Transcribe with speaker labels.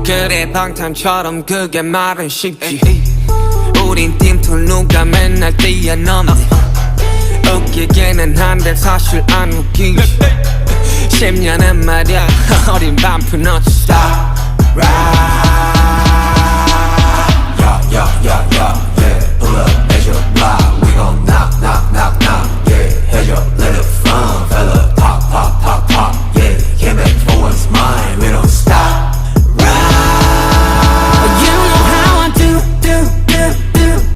Speaker 1: 그래 방탄처럼 그게 말은 쉽지. 우린 팀툴 누가 맨날 뛰어넘네. 웃기기는 한데 사실 안 웃기지. 10년은 말야 어린 반푼 어치 stop right.